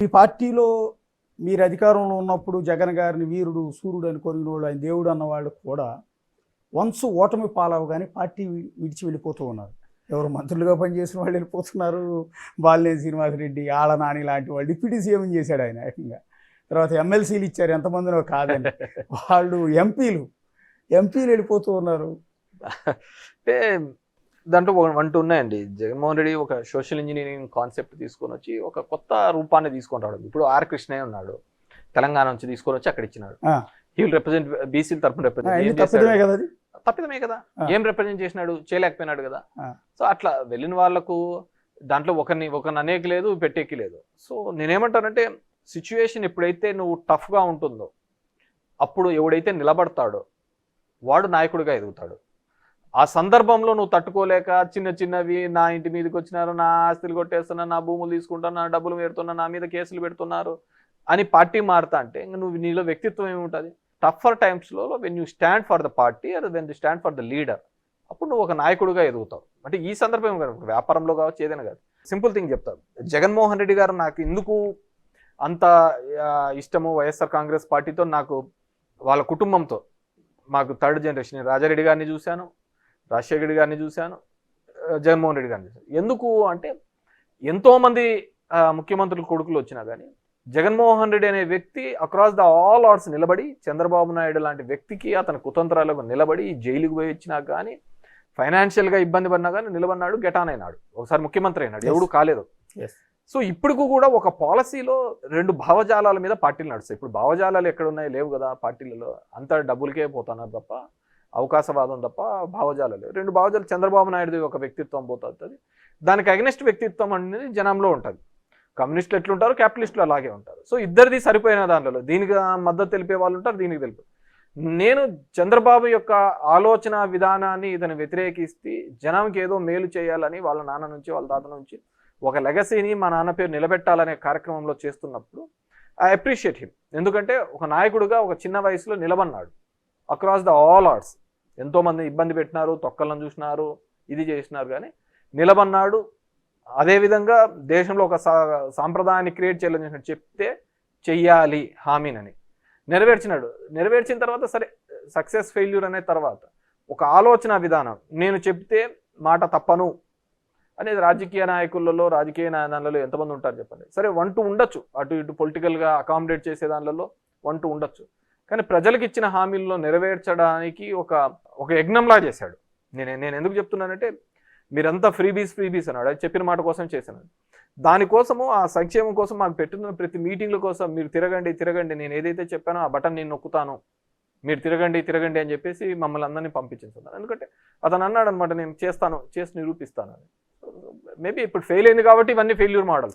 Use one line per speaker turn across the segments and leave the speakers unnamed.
మీ పార్టీలో మీరు అధికారంలో ఉన్నప్పుడు జగన్ గారిని వీరుడు సూర్యుడు అని కొరిగిన వాళ్ళు, ఆయన దేవుడు అన్న వాళ్ళు కూడా వన్స్ ఓటమి పాలవగానే పార్టీ విడిచి వెళ్ళిపోతూ ఉన్నారు. ఎవరు మంత్రులుగా పనిచేసిన వాళ్ళు వెళ్ళిపోతున్నారు. బాలినేని శ్రీనివాసరెడ్డి, ఆళ్ళ నాని లాంటి వాళ్ళు డిప్యూటీ సీఎం చేశాడు ఆయన ఏకంగా. తర్వాత ఎమ్మెల్సీలు ఇచ్చారు, ఎంతమందినో కాదని. వాళ్ళు ఎంపీలు వెళ్ళిపోతూ ఉన్నారు.
అంటే దాంట్లో వన్ టూ ఉన్నాయండి. జగన్మోహన్ రెడ్డి ఒక సోషల్ ఇంజనీరింగ్ కాన్సెప్ట్ తీసుకొని వచ్చి ఒక కొత్త రూపాన్ని తీసుకొని రావడం. ఇప్పుడు ఆర్ కృష్ణయ్య ఉన్నాడు, తెలంగాణ నుంచి తీసుకొని వచ్చి అక్కడ ఇచ్చినాడు. హీ విల్ రిప్రజెంట్ బీసీల తరఫున తప్పిదమే కదా. ఏం రిప్రజెంట్ చేసినాడు? చేయలేకపోయినాడు కదా. సో అట్లా వెళ్ళిన వాళ్ళకు దాంట్లో ఒకరిని అనేక లేదు, పెట్టేకి లేదు. సో నేనేమంటానంటే సిచ్యువేషన్ ఎప్పుడైతే నువ్వు టఫ్గా ఉంటుందో అప్పుడు ఎవడైతే నిలబడతాడో వాడు నాయకుడిగా ఎదుగుతాడు. ఆ సందర్భంలో నువ్వు తట్టుకోలేక చిన్నవి నా ఇంటి మీదకి వచ్చినారు, నా ఆస్తులు కొట్టేస్తున్నా, నా భూములు తీసుకుంటున్నా, నా డబ్బులు పెడుతున్నా, నా మీద కేసులు పెడుతున్నారు అని పార్టీ మారుతా అంటే ఇంకా నువ్వు నీలో వ్యక్తిత్వం ఏముంటుంది? టఫర్ టైమ్స్లో when you stand for the party or when you stand for the leader, అప్పుడు నువ్వు ఒక నాయకుడిగా ఎదుగుతావు. అంటే ఈ సందర్భం కాదు, వ్యాపారంలో కావచ్చు, ఏదైనా కాదు. సింపుల్ థింగ్ చెప్తాను. జగన్మోహన్ రెడ్డి గారు నాకు ఎందుకు అంత ఇష్టము, వైఎస్ఆర్ కాంగ్రెస్ పార్టీతో, నాకు వాళ్ళ కుటుంబంతో, మాకు థర్డ్ జనరేషన్ రాజారెడ్డి గారిని చూశాను, రాజశేఖర రెడ్డి గారిని చూశాను, జగన్మోహన్ రెడ్డి గారిని చూశాను. ఎందుకు అంటే ఎంతోమంది ముఖ్యమంత్రుల కొడుకులు వచ్చినా కానీ జగన్మోహన్ రెడ్డి అనే వ్యక్తి అక్రాస్ ద ఆల్ ఆర్డ్స్ నిలబడి, చంద్రబాబు నాయుడు లాంటి వ్యక్తికి అతని కుతంత్రాలకు నిలబడి, జైలుకు పోయి వచ్చినా కానీ, ఫైనాన్షియల్గా ఇబ్బంది పడినా కానీ నిలబడినాడు, గెటాన్ అయినాడు, ఒకసారి ముఖ్యమంత్రి అయినాడు, ఎవడు కాలేదు. సో ఇప్పటికు కూడా ఒక పాలసీలో రెండు భావజాలాల మీద పార్టీలు నడుస్తాయి. ఇప్పుడు భావజాలాలు ఎక్కడ ఉన్నాయి? లేవు కదా పార్టీలలో. అంతా డబ్బులకే పోతున్నారు తప్ప, అవకాశవాదం తప్ప భావజాలాలు లేవు. రెండు భావజాలు, చంద్రబాబు నాయుడుది ఒక వ్యక్తిత్వం పోతుంది, దానికి అగెనిస్ట్ వ్యక్తిత్వం అనేది జనంలో ఉంటుంది. కమ్యూనిస్టులు ఎట్లుంటారు, క్యాపిటలిస్టులు అలాగే ఉంటారు. సో ఇద్దరిది సరిపోయిన దాంట్లో దీనికి మద్దతు తెలిపే వాళ్ళు ఉంటారు, దీనికి తెలిపే. నేను చంద్రబాబు యొక్క ఆలోచన విధానాన్ని ఇతను వ్యతిరేకిస్తే జనంకి ఏదో మేలు చేయాలని వాళ్ళ నాన్న నుంచి, వాళ్ళ తాత నుంచి ఒక లెగసీని మా నాన్న పేరు నిలబెట్టాలనే కార్యక్రమంలో చేస్తున్నప్పుడు ఐ అప్రిషియేట్ హిమ్. ఎందుకంటే ఒక నాయకుడిగా ఒక చిన్న వయసులో నిలబడినాడు అక్రాస్ ద ఆల్ ఆర్ట్స్. ఎంతోమంది ఇబ్బంది పెట్టినారు, తొక్కలను చూసినారు, ఇది చేసినారు, కానీ నిలబడినాడు. అదేవిధంగా దేశంలో ఒక సాంప్రదాయాన్ని క్రియేట్ చేయాలని చెప్తే చెయ్యాలి హామీనని నెరవేర్చినాడు. నెరవేర్చిన తర్వాత సరే సక్సెస్ ఫెయిల్యూర్ అనే తర్వాత ఒక ఆలోచన విధానం, నేను చెప్తే మాట తప్పను అనేది రాజకీయ నాయకులలో, రాజకీయ దానిలో ఎంతమంది ఉంటారు చెప్పండి. సరే 1-2 ఉండొచ్చు, అటు ఇటు పొలిటికల్గా అకామిడేట్ చేసే దానిలో 1-2 ఉండొచ్చు, కానీ ప్రజలకు ఇచ్చిన హామీలను నెరవేర్చడానికి ఒక యజ్ఞంలా చేశాడు. నేను ఎందుకు చెప్తున్నానంటే మీరంతా ఫ్రీబీస్ అన్నాడు, అది చెప్పిన మాట కోసం చేశాను. దానికోసము, ఆ సంక్షేమం కోసం మాకు పెట్టున్న ప్రతి మీటింగ్ల కోసం మీరు తిరగండి, నేను ఏదైతే చెప్పానో ఆ బటన్ నేను నొక్కుతాను, మీరు తిరగండి అని చెప్పేసి మమ్మల్ని అందరినీ పంపించేస్తున్నాను. ఎందుకంటే అతను అన్నాడు అనమాట, నేను చేసి నిరూపిస్తాను అని. మేబీ ఇప్పుడు ఫెయిల్ అయింది కాబట్టి ఇవన్నీ ఫెయిల్యూర్ మోడల్.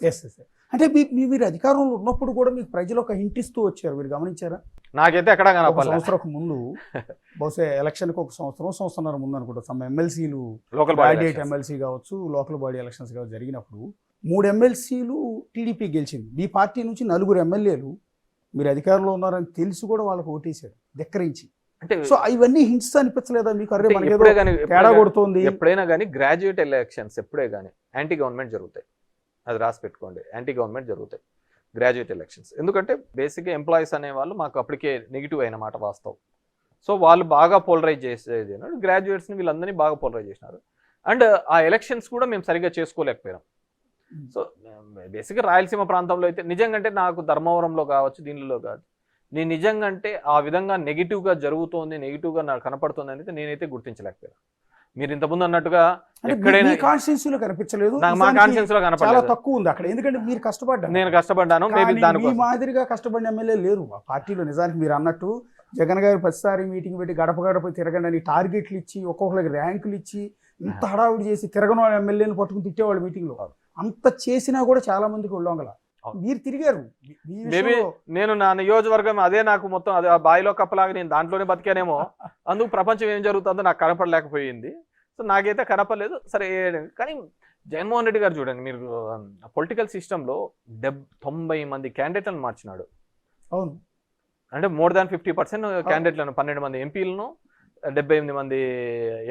అంటే మీరు అధికారంలో ఉన్నప్పుడు కూడా మీకు ప్రజలు ఒక హింట్ ఇస్తూ వచ్చారు, మీరు గమనించారా?
నాకైతే ఎక్కడ
సంవత్సరం ముందు, బహుశా ఎలక్షన్కి ఒక సంవత్సరం ముందు అనుకుంటా, సమ్ ఎమ్మెల్సీలు,
లోకల్ బాడీ
ఎమ్మెల్సీ కావచ్చు, లోకల్ బాడీ ఎలక్షన్స్ కావచ్చు జరిగినప్పుడు 3 ఎమ్మెల్సీలు టీడీపీ గెలిచింది. మీ పార్టీ నుంచి 4 ఎమ్మెల్యేలు మీరు అధికారంలో ఉన్నారని తెలిసి కూడా వాళ్ళకు ఓటేశారు ధిక్కరించి. అంటే సో ఇవన్నీ హింట్స్ అనిపించలేదా మీకు? అరే తేడా కొడుతుంది.
ఎప్పుడైనా కానీ గ్రాడ్యుయేట్ ఎలక్షన్స్ ఎప్పుడే కానీ యాంటీ గవర్నమెంట్ జరుగుతాయి, అది రాసి పెట్టుకోండి. యాంటీ గవర్నమెంట్ జరుగుతాయి గ్రాడ్యుయేట్ ఎలక్షన్స్. ఎందుకంటే బేసిక్గా ఎంప్లాయీస్ అనేవాళ్ళు మాకు అప్పటికే నెగిటివ్ అయిన మాట వాస్తవం. సో వాళ్ళు బాగా పోలరైజ్ చేసేది, గ్రాడ్యుయేట్స్ని వీళ్ళందరినీ బాగా పోలరైజ్ చేసినారు. అండ్ ఆ ఎలక్షన్స్ కూడా మేము సరిగ్గా చేసుకోలేకపోయాం. సో బేసిక్గా రాయలసీమ ప్రాంతంలో అయితే నిజంగా అంటే నాకు ధర్మవరంలో కావచ్చు, దీనిలో కాదు, నేను నిజంగా అంటే ఆ విధంగా నెగిటివ్గా జరుగుతోంది, నెగిటివ్గా నాకు కనపడుతుంది అనేది నేనైతే గుర్తించలేకపోయాను. మీరు ఇంతకుముందు అన్నట్టుగా ఎక్కడైనా
కాన్స్టిట్యూన్సీలో కనిపించలేదు,
మా కాన్స్టిట్యూన్సీలో కనపడలేదు,
తక్కువ ఉంది అక్కడ. ఎందుకంటే మీరు
నేను కష్టపడ్డాను.
మీ మాదిరిగా కష్టపడిన ఎమ్మెల్యే లేరు ఆ పార్టీలో. నిజానికి మీరు అన్నట్టు జగన్ గారు ప్రతిసారి మీటింగ్ పెట్టి గడప తిరగండి అని టార్గెట్లు ఇచ్చి, ఒక్కొక్కరికి ర్యాంకులు ఇచ్చి, ఇంత హడావుడి చేసి తిరగని వాళ్ళ ఎమ్మెల్యేని పట్టుకుని తిట్టేవాళ్ళు మీటింగ్లో. అంత చేసినా కూడా చాలా మందికి ఒళ్ళొంగల. మీరు తిరిగారు.
మేబీ నేను నా నియోజకవర్గం అదే, నాకు మొత్తం అదే బాయిలో కప్పలాగా నేను దాంట్లోనే బతికానేమో, అందుకు ప్రపంచం ఏం జరుగుతుందో నాకు కనపడలేకపోయింది. సో నాకైతే కనపడలేదు. సరే, కానీ జగన్మోహన్ రెడ్డి గారు చూడండి, మీరు పొలిటికల్ సిస్టంలో 90 మంది క్యాండిడేట్లను మార్చినాడు.
అవును,
అంటే మోర్ దాన్ 50% క్యాండిడేట్లను, 12 మంది ఎంపీలను, 78 మంది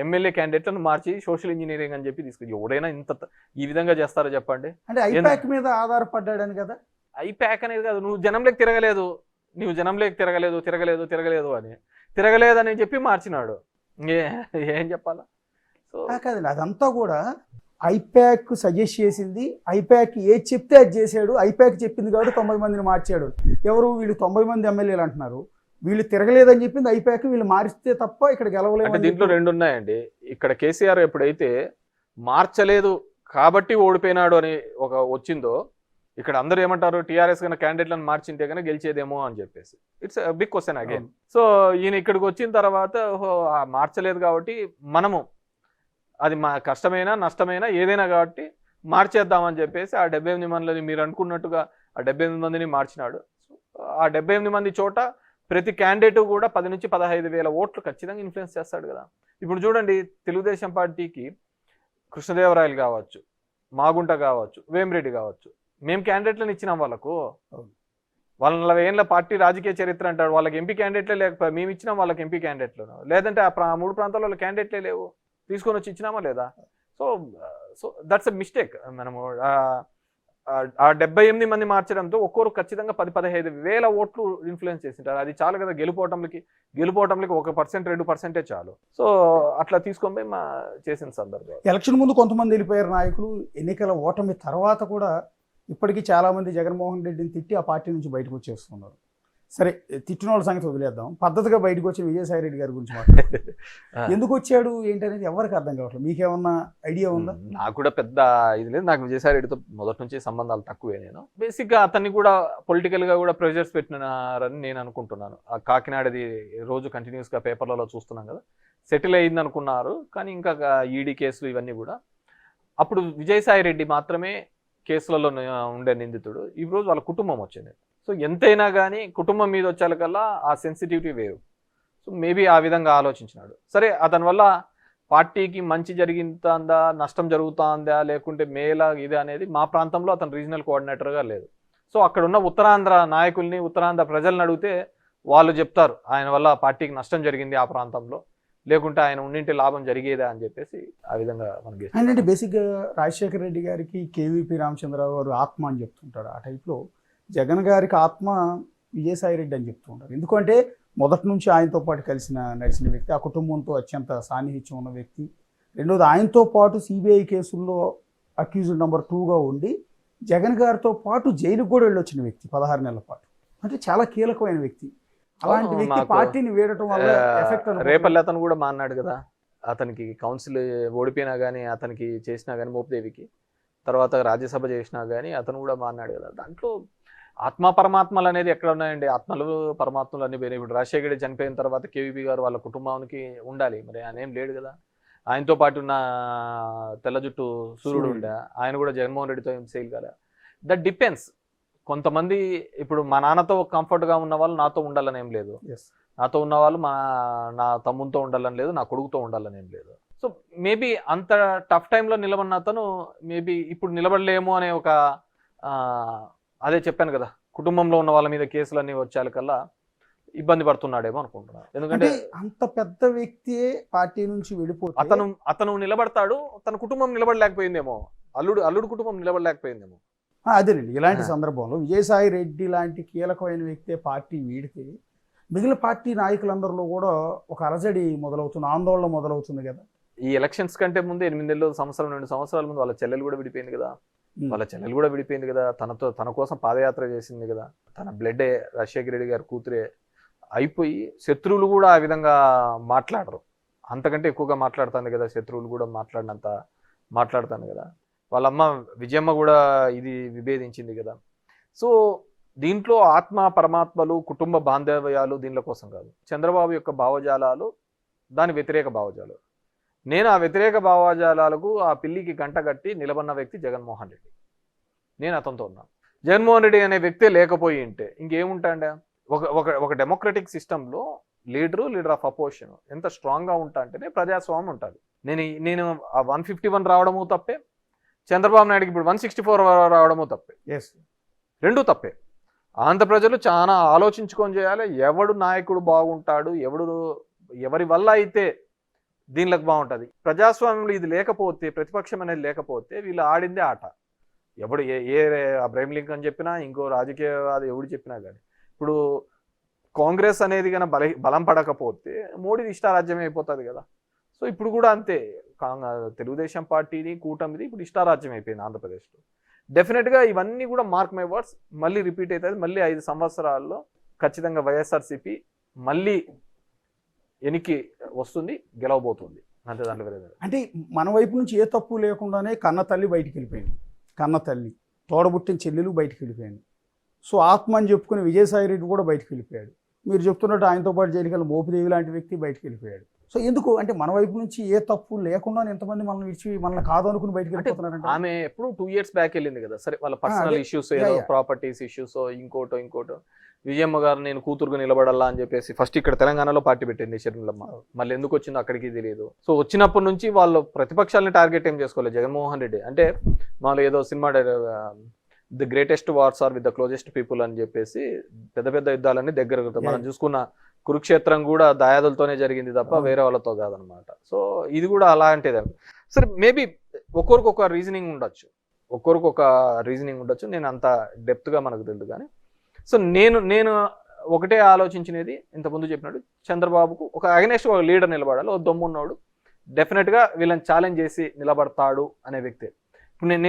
ఎమ్మెల్యే క్యాండిడేట్లను మార్చి సోషల్ ఇంజనీరింగ్ అని చెప్పి తీసుకు. ఎవడైనా ఇంత ఈ విధంగా చేస్తారో చెప్పండి?
అంటే ఐపాక్ మీద ఆధారపడ్డాడని కదా.
ఐప్యాక్ అనేది కాదు, నువ్వు జనంలోకి తిరగలేదు, తిరగలేదు అని చెప్పి మార్చినాడు. ఏం చెప్పాలా? సో
కాదండి, అదంతా కూడా ఐప్యాక్ సజెస్ట్ చేసింది, ఐప్యాక్ ఏది చెప్తే అది చేశాడు, ఐప్యాక్ చెప్పింది కాబట్టి 90 మందిని మార్చాడు. ఎవరు వీళ్ళు 90 మంది ఎమ్మెల్యేలు అంటున్నారు, వీళ్ళు తిరగలేదని చెప్పింది ఐప్యాక్, వీళ్ళు మారిస్తే తప్ప ఇక్కడ గెలవలేదు.
అంటే దీంట్లో రెండు ఉన్నాయండి. ఇక్కడ కేసీఆర్ ఎప్పుడైతే మార్చలేదు కాబట్టి ఓడిపోయినాడు అని ఒక వచ్చిందో, ఇక్కడ అందరూ ఏమంటారు, టీఆర్ఎస్ కన్నా క్యాండిడేట్లను మార్చింటే కన్నా గెలిచేదేమో అని చెప్పేసి. It's big question again. So ఈయన ఇక్కడికి వచ్చిన తర్వాత మార్చలేదు కాబట్టి మనము అది మా కష్టమైనా నష్టమైనా ఏదైనా కాబట్టి మార్చేద్దామని చెప్పేసి ఆ 78 మందిని మీరు అనుకున్నట్టుగా ఆ 78 మందిని మార్చినాడు. ఆ 78 మంది చోట ప్రతి క్యాండిడేట్ కూడా 10 నుంచి 15 వేల ఓట్లు ఖచ్చితంగా ఇన్ఫ్లుయెన్స్ చేస్తాడు కదా. ఇప్పుడు చూడండి, తెలుగుదేశం పార్టీకి కృష్ణదేవరాయలు కావచ్చు, మాగుంట కావచ్చు, వేమిరెడ్డి కావచ్చు, మేము క్యాండిడేట్లను ఇచ్చినాం వాళ్ళకు. వాళ్ళ 40 ఏళ్ళ పార్టీ రాజకీయ చరిత్ర అంటాడు, వాళ్ళకి ఎంపీ క్యాండిడేట్లే లేకపోతే మేము ఇచ్చినాం వాళ్ళకి ఎంపీ క్యాండిడేట్లు. లేదంటే ఆ 3 ప్రాంతాల్లో వాళ్ళ క్యాండిడేట్లే లేవు, తీసుకొని వచ్చి ఇచ్చినామా లేదా? So that's a mistake. మనము ఆ 78 మంది మార్చడంతో ఒక్కొరు ఖచ్చితంగా 10-15 వేల ఓట్లు ఇన్ఫ్లుయెన్స్ చేసింటారు. అది చాలు కదా గెలుపోవటంకి 1%, 2% చాలు. సో అట్లా తీసుకొని పోయి చేసిన సందర్భం.
ఎలక్షన్ ముందు కొంతమంది వెళ్ళిపోయారు నాయకులు, ఎన్నికల ఓటమి తర్వాత కూడా ఇప్పటికీ చాలా మంది జగన్మోహన్ రెడ్డిని తిట్టి ఆ పార్టీ నుంచి బయటకు వచ్చేస్తున్నారు. సరే, తిట్టిన వాళ్ళ సంగతి వదిలేద్దాం. పద్ధతిగా బయటకు వచ్చిన విజయసాయి రెడ్డి గారి గురించి మాట్లాడారు. ఎందుకు వచ్చాడు ఏంటనేది ఎవరికి అర్థం కావట్లేదు. మీకేమన్నా ఐడియా ఉందా?
నాకు కూడా పెద్ద ఇది లేదు. నాకు విజయసాయి రెడ్డితో మొదటి నుంచి సంబంధాలు తక్కువే. నేను బేసిక్గా అతన్ని కూడా పొలిటికల్గా కూడా ప్రెజర్స్ పెట్టినారని నేను అనుకుంటున్నాను. ఆ కాకినాడది రోజు కంటిన్యూస్గా పేపర్లలో చూస్తున్నాం కదా, సెటిల్ అయింది అనుకున్నారు. కానీ ఇంకా ఈడీ కేసులు ఇవన్నీ కూడా, అప్పుడు విజయసాయి రెడ్డి మాత్రమే కేసులలో ఉండే నిందితుడు. ఈ రోజు వాళ్ళ కుటుంబం వచ్చింది. సో ఎంతైనా కానీ కుటుంబం మీద వచ్చేకల్లా ఆ సెన్సిటివిటీ వేరు. సో మేబీ ఆ విధంగా ఆలోచించినాడు. సరే, అతని వల్ల పార్టీకి మంచి జరుగుతుందా, నష్టం జరుగుతుందా, లేకుంటే మేలా ఇది అనేది మా ప్రాంతంలో అతను రీజనల్ కోఆర్డినేటర్గా లేదు. సో అక్కడ ఉన్న ఉత్తరాంధ్ర నాయకుల్ని, ఉత్తరాంధ్ర ప్రజలను అడిగితే వాళ్ళు చెప్తారు ఆయన వల్ల పార్టీకి నష్టం జరిగింది ఆ ప్రాంతంలో, లేకుంటే ఆయన ఉండింటి లాభం జరిగేదా అని చెప్పేసి ఆ విధంగా మనకి.
అంటే బేసిక్గా రాజశేఖర రెడ్డి గారికి కేవీపీ రామచంద్రరావు గారు ఆత్మ అని చెప్తుంటారు. ఆ టైప్లో జగన్ గారికి ఆత్మ విజయసాయి రెడ్డి అని చెప్తూ ఉంటారు. ఎందుకంటే మొదటి నుంచి ఆయనతో పాటు నడిచిన వ్యక్తి, ఆ కుటుంబంతో అత్యంత సాన్నిహిత్యం ఉన్న వ్యక్తి. రెండోది, ఆయనతో పాటు సిబిఐ కేసుల్లో అక్యూజ్డ్ నెంబర్ 2గా ఉండి జగన్ గారితో పాటు జైలుకు కూడా వెళ్ళొచ్చిన వ్యక్తి 16 నెలల పాటు. అంటే చాలా కీలకమైన వ్యక్తి. అలాంటి వ్యక్తి పార్టీని వేయడం వల్ల ఎఫెక్ట్.
రేపల్లి అతను కూడా మాన్నాడు కదా, అతనికి కౌన్సిల్ ఓడిపోయినా కానీ, అతనికి చేసినా కానీ, మోపిదేవికి తర్వాత రాజ్యసభ చేసినా కానీ అతను కూడా మాన్నాడు కదా. దాంట్లో ఆత్మ పరమాత్మలు అనేది ఎక్కడ ఉన్నాయండి? ఆత్మలు పరమాత్మలు అన్ని వేరే. ఇప్పుడు రాజశేఖర రెడ్డి చనిపోయిన తర్వాత కేవీపీ గారు వాళ్ళ కుటుంబానికి ఉండాలి, మరి ఆయన ఏం లేడు కదా. ఆయనతో పాటు ఉన్న తెల్ల జుట్టు సూర్యుడు ఉండే, ఆయన కూడా జగన్మోహన్ రెడ్డితో ఏం సేల్ కదా. That depends. కొంతమంది ఇప్పుడు మా నాన్నతో కంఫర్ట్గా ఉన్న వాళ్ళు నాతో ఉండాలని ఏం లేదు, నాతో ఉన్న వాళ్ళు నా తమ్ముతో ఉండాలని లేదు, నా కొడుకుతో ఉండాలని ఏం లేదు. సో మేబీ అంత టఫ్ టైంలో నిలబడిన అతను మేబీ ఇప్పుడు నిలబడలేము అనే ఒక అదే చెప్పాను కదా, కుటుంబంలో ఉన్న వాళ్ళ మీద కేసులన్నీ వచ్చేకల్లా ఇబ్బంది పడుతున్నాడేమో అనుకుంటున్నాను. ఎందుకంటే
అంత పెద్ద వ్యక్తి పార్టీ నుంచి వెళ్ళిపోతే
అతను నిలబడతాడు, తన కుటుంబం నిలబడలేకపోయిందేమో, అల్లుడు కుటుంబం నిలబడలేకపోయిందేమో.
అదేనండి, ఇలాంటి సందర్భంలో విజయసాయి రెడ్డి లాంటి కీలకమైన వ్యక్తే పార్టీ వీడితే మిగిలిన పార్టీ నాయకులందరిలో కూడా ఒక అలజడి మొదలవుతుంది, ఆందోళన మొదలవుతుంది కదా.
ఈ ఎలక్షన్స్ కంటే ముందు 8 నెలలు, 2 సంవత్సరాల ముందు వాళ్ళ చెల్లెలు కూడా విడిపోయింది కదా, తన కోసం పాదయాత్ర చేసింది కదా, తన బ్లడ్డే రాజశేఖర రెడ్డి గారి కూతురే అయిపోయి శత్రువులు కూడా ఆ విధంగా మాట్లాడరు, అంతకంటే ఎక్కువగా మాట్లాడుతుంది కదా. శత్రువులు కూడా మాట్లాడినంత మాట్లాడుతాను కదా. వాళ్ళమ్మ విజయమ్మ కూడా ఇది విభేదించింది కదా. సో దీంట్లో ఆత్మ పరమాత్మలు, కుటుంబ బాంధవ్యాలు దీనిల కోసం కాదు. చంద్రబాబు యొక్క భావజాలాలు దాని వ్యతిరేక భావజాలు. నేను ఆ వ్యతిరేక భావజాలాలకు ఆ పిల్లికి గంట కట్టి నిలబడిన వ్యక్తి జగన్మోహన్ రెడ్డి. నేను అతనితో ఉన్నాను. జగన్మోహన్ రెడ్డి అనే వ్యక్తే లేకపోయి ఉంటే ఇంకేముంటాండే? ఒక డెమోక్రటిక్ సిస్టంలో లీడర్ ఆఫ్ అపోజిషన్ ఎంత స్ట్రాంగ్గా ఉంటా అంటేనే ప్రజాస్వామ్యం ఉంటుంది. నేను 151 రావడము తప్పే, చంద్రబాబు నాయుడుకి ఇప్పుడు 164 రావడము తప్పే, రెండూ తప్పే. ఆంధ్ర ప్రజలు చాలా ఆలోచించుకొని చేయాలి. ఎవడు నాయకుడు బాగుంటాడు, ఎవరి వల్ల అయితే దీనిలోకి బాగుంటుంది. ప్రజాస్వామ్యంలో ఇది లేకపోతే, ప్రతిపక్షం అనేది లేకపోతే వీళ్ళు ఆడిందే ఆట. ఎవడు ఏ అబ్రహీం లింకన్ చెప్పినా, ఇంకో రాజకీయవాది ఎవడు చెప్పినా కానీ ఇప్పుడు కాంగ్రెస్ అనేది కన్నా బలం పడకపోతే మోడీది ఇష్టారాజ్యం అయిపోతుంది కదా. సో ఇప్పుడు కూడా అంతే, తెలుగుదేశం పార్టీని కూటమిది ఇప్పుడు ఇష్టారాజ్యం అయిపోయింది ఆంధ్రప్రదేశ్లో. డెఫినెట్గా ఇవన్నీ కూడా మార్క్ మై వర్డ్స్ మళ్ళీ రిపీట్ అవుతుంది. మళ్ళీ 5 సంవత్సరాల్లో ఖచ్చితంగా వైఎస్ఆర్సీపీ మళ్ళీ ఎనికి వస్తుంది, గెలవబోతుంది అంతే. దాంట్లో వేరే
అంటే మన వైపు నుంచి ఏ తప్పు లేకుండానే కన్న తల్లి బయటికి వెళ్ళిపోయింది, కన్న తల్లి తోడబుట్టిన చెల్లెలు బయటికి వెళ్ళిపోయింది. సో ఆత్మ అని చెప్పుకుని విజయసాయి రెడ్డి కూడా బయటికి వెళ్ళిపోయాడు. మీరు చెప్తున్నట్టు ఆయనతో పాటు జైలుకెళ్ళి మోపిదేవి లాంటి వ్యక్తి బయటికి వెళ్ళిపోయాడు. సో ఎందుకు అంటే మన వైపు నుంచి ఏ తప్పు లేకుండా ఎంతమంది మనల్ని విడిచి మనల్ని కాదు అనుకుని బయటికి వెళ్ళిపోతున్నారంటే,
ఆమె ఎప్పుడు 2 years బ్యాక్ వెళ్ళింది కదా. సరే వాళ్ళ పర్సనల్ ఇష్యూస్, ఏదో ప్రాపర్టీస్ ఇష్యూస్, ఇంకోటో విజయమ్మ గారు నేను కూతురుగా నిలబడాలా అని చెప్పేసి ఫస్ట్ ఇక్కడ తెలంగాణలో పార్టీ పెట్టింది షర్మిలమ్మ. మళ్ళీ ఎందుకు వచ్చిందో అక్కడికి తెలియదు. సో వచ్చినప్పటి నుంచి వాళ్ళు ప్రతిపక్షాలని టార్గెట్ ఏం చేసుకోలేదు. జగన్మోహన్ రెడ్డి అంటే వాళ్ళు ఏదో cinema the greatest wars are with the closest people అని చెప్పేసి పెద్ద పెద్ద యుద్ధాలన్నీ దగ్గర మనం చూసుకున్న కురుక్షేత్రం కూడా దాయాదులతోనే జరిగింది తప్ప వేరే వాళ్ళతో కాదనమాట. సో ఇది కూడా అలాంటిదే. సరే మేబీ ఒక్కొక్క రీజనింగ్ ఉండొచ్చు, నేను అంత డెప్త్గా మనకు తెలియదు కానీ. సో నేను ఒకటే ఆలోచించినది ఇంతకుముందు చెప్పినట్టు, చంద్రబాబుకు ఒక అగైనెస్ట్ ఒక లీడర్ నిలబడాలి, ఒక దమ్మున్నోడు డెఫినెట్గా వీళ్ళని ఛాలెంజ్ చేసి నిలబడతాడు అనే వ్యక్తి. ఇప్పుడు నేను